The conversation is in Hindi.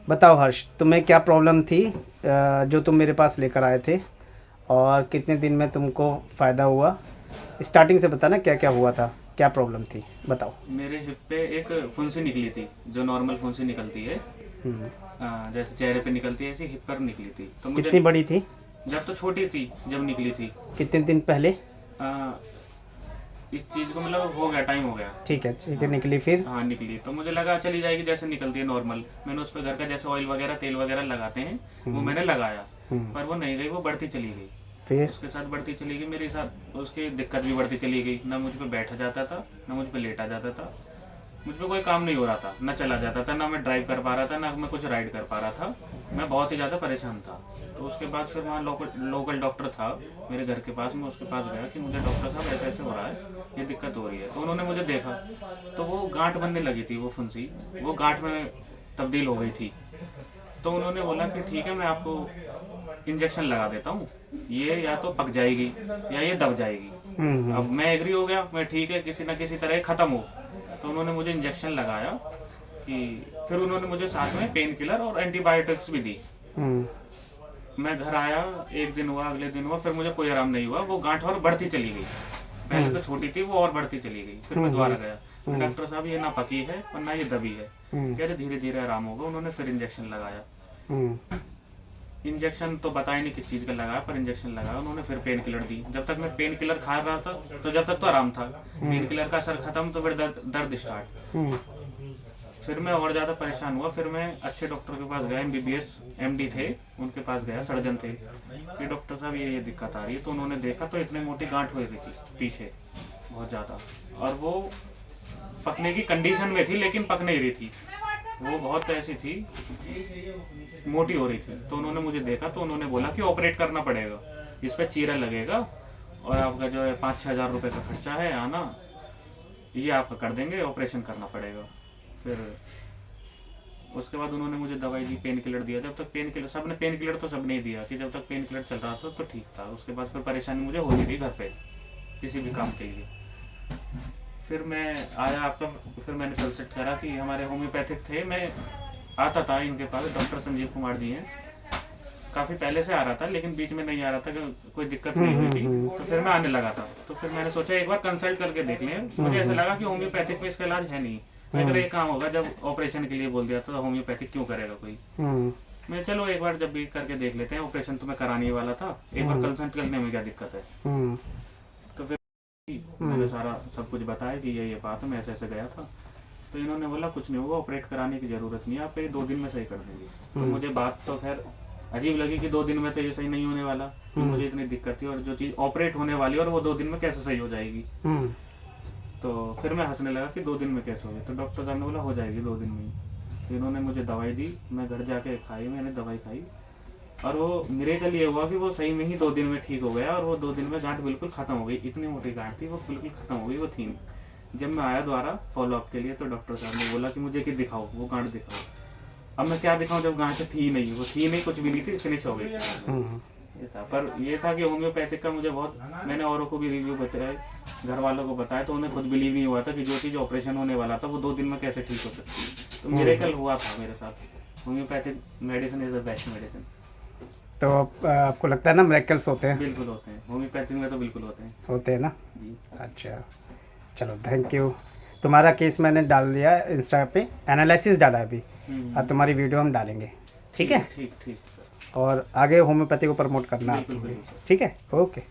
बताओ हर्ष, तुम्हें क्या प्रॉब्लम थी जो तुम मेरे पास लेकर आए थे, और कितने दिन में तुमको फ़ायदा हुआ? स्टार्टिंग से बताना क्या क्या हुआ था, क्या प्रॉब्लम थी, बताओ। मेरे हिप पे एक फुंसी निकली थी, जो नॉर्मल फुंसी निकलती है। हम्म। जैसे चेहरे पे निकलती है, ऐसी हिप पर निकली थी। तो मुझे कितनी बड़ी थी? जब तो छोटी थी, जब निकली थी। कितने दिन पहले? आ, इस चीज़ को मतलब हो गया, टाइम हो गया। ठीक है ठीक है, हाँ। निकली फिर? हाँ, निकली तो मुझे लगा चली जाएगी, जैसे निकलती है नॉर्मल। मैंने उस पर घर का जैसे ऑयल वगैरह, तेल वगैरह लगाते हैं, वो हम्म। मैंने लगाया। हम्म। पर वो नहीं गई, वो बढ़ती चली गई। फिर? उसके साथ बढ़ती चली गई, मेरे साथ उसकी दिक्कत भी बढ़ती चली गई। ना मुझ पे बैठा जाता था, ना मुझ पे लेटा जाता था। मुझ पे कोई काम नहीं हो रहा था, ना चला जाता था, ना मैं ड्राइव कर पा रहा था, ना मैं कुछ राइड कर पा रहा था। मैं बहुत ही ज़्यादा परेशान था। तो उसके बाद फिर वहाँ लोकल डॉक्टर था मेरे घर के पास। मैं उसके पास गया कि मुझे डॉक्टर साहब ऐसे ऐसे हो रहा है, ये दिक्कत हो रही है। तो उन्होंने मुझे देखा, तो वो गांठ बनने लगी थी, वो फुंसी वो गांठ में तब्दील हो गई थी। तो उन्होंने बोला कि ठीक है, मैं आपको इंजेक्शन लगा देता हूँ, ये या तो पक जाएगी या ये दब जाएगी। अब मैं एग्री हो गया, मैं ठीक है, किसी ना किसी तरह ख़त्म हो। तो उन्होंने मुझे इंजेक्शन लगाया कि फिर उन्होंने मुझे साथ में पेन किलर और एंटीबायोटिक्स भी दी। हम्म। मैं घर आया, एक दिन हुआ, अगले दिन हुआ, फिर मुझे कोई आराम नहीं हुआ। वो गांठ और बढ़ती चली गई। पहले तो छोटी थी, वो और बढ़ती चली गई। फिर मैं दोबारा गया, फिर डॉक्टर साहब ये ना पकी है और ना ये दबी है, कह रहे धीरे धीरे आराम होगा। उन्होंने फिर इंजेक्शन लगाया। इंजेक्शन तो पता ही नहीं किस चीज़ का लगाया, पर इंजेक्शन लगाया उन्होंने। फिर पेन किलर दी। जब तक मैं पेन किलर खा रहा था, तो जब तक तो आराम था। पेन किलर का असर खत्म, तो फिर दर्द स्टार्ट। फिर मैं और ज़्यादा परेशान हुआ। फिर मैं अच्छे डॉक्टर के पास गया, MBBS MD थे, उनके पास गया, सर्जन थे। कि डॉक्टर साहब ये दिक्कत आ रही है। तो उन्होंने देखा तो इतनी मोटी गांठ हो रही थी पीछे, बहुत ज़्यादा। और वो पकने की कंडीशन में थी, लेकिन पक नहीं रही थी। वो बहुत ऐसी थी, मोटी हो रही थी। तो उन्होंने मुझे देखा, तो उन्होंने बोला कि ऑपरेट करना पड़ेगा, इस पर चीरा लगेगा, और आपका जो है 5-6 हज़ार रुपये का खर्चा है आना, ये आपका कर देंगे, ऑपरेशन करना पड़ेगा। फिर उसके बाद उन्होंने मुझे दवाई दी, पेन किलर दिया। जब तक पेन किलर, सबने पेन किलर तो सब नहीं दिया, कि जब तक पेन किलर चल रहा था तो ठीक था। उसके बाद फिर परेशानी मुझे हो रही थी घर पे किसी भी काम के लिए। फिर मैं आया आपका, फिर मैंने कंसल्ट करा कि हमारे होम्योपैथिक थे, मैं आता था इनके पास, डॉक्टर संजीव कुमार जी हैं। काफ़ी पहले से आ रहा था, लेकिन बीच में नहीं आ रहा था कि कोई दिक्कत नहीं हुई थी। तो फिर मैं आने लगा था। तो फिर मैंने सोचा एक बार कंसल्ट करके देख लें। मुझे ऐसा लगा कि होम्योपैथिक में इसका इलाज है नहीं। मैं अगर एक काम होगा, जब ऑपरेशन के लिए बोल दिया तो होम्योपैथिक क्यों करेगा कोई। मैं चलो एक बार जब भी करके देख लेते हैं। ऑपरेशन तो मैं कराने ही वाला था, एक बार कंसल्ट करने में क्या दिक्कत है। तो फिर मैंने सारा सब कुछ बताया कि ये बात है, मैं ऐसे ऐसे गया था। तो इन्होंने बोला कुछ नहीं होगा, ऑपरेट कराने की ज़रूरत नहीं है, आप ये 2 दिन में सही कर देंगे। तो मुझे बात तो खैर अजीब लगी कि 2 दिन में तो ये सही नहीं होने वाला, कि मुझे इतनी दिक्कत थी, और जो चीज़ ऑपरेट होने वाली और वो 2 दिन में कैसे सही हो जाएगी। तो फिर मैं हंसने लगा कि 2 दिन में कैसे होगी। तो डॉक्टर साहब ने बोला हो जाएगी 2 दिन में ही। तो इन्होंने मुझे दवाई दी, मैं घर जाके खाई, मैंने दवाई खाई, और वो मिरेकल ये हुआ कि वो सही में ही 2 दिन में ठीक हो गया। और वो 2 दिन में गांठ बिल्कुल ख़त्म हो गई। इतनी मोटी गांठ थी, वो बिल्कुल ख़त्म हो गई, वो थी नहीं। जब मैं आया दोबारा फॉलोअप के लिए, तो डॉक्टर साहब ने बोला कि मुझे कि दिखाओ, वो गांठ दिखाओ। अब मैं क्या दिखाऊं, जब गांठ थी ही नहीं, वो थी नहीं, कुछ भी नहीं थी, फिनिश हो गई। ये था। पर ये था कि होम्योपैथिक का मुझे बहुत, मैंने औरों को भी रिव्यू बताए, घर वालों को बताया, तो उन्हें खुद बिलीव नहीं हुआ था कि जो चीज़ ऑपरेशन होने वाला था वो 2 दिन में कैसे ठीक हो सकती है। तो मिरेकल हुआ था मेरे साथ। Homeopathic medicine is the best medicine. तो आपको लगता है ना मिरेकल्स होते हैं? बिल्कुल होते हैं, होम्योपैथिक में तो बिल्कुल होते हैं होते हैं ना? जी। अच्छा, चलो थैंक यू। तुम्हारा केस मैंने डाल दिया है इंस्टा पे, एनालिसिस डाला है अभी, और तुम्हारी वीडियो हम डालेंगे, ठीक है? ठीक ठीक सर। और आगे होम्योपैथी को प्रमोट करना आप बिल्कुल लोग भी, बिल्कुल सर। ठीक है? ओके।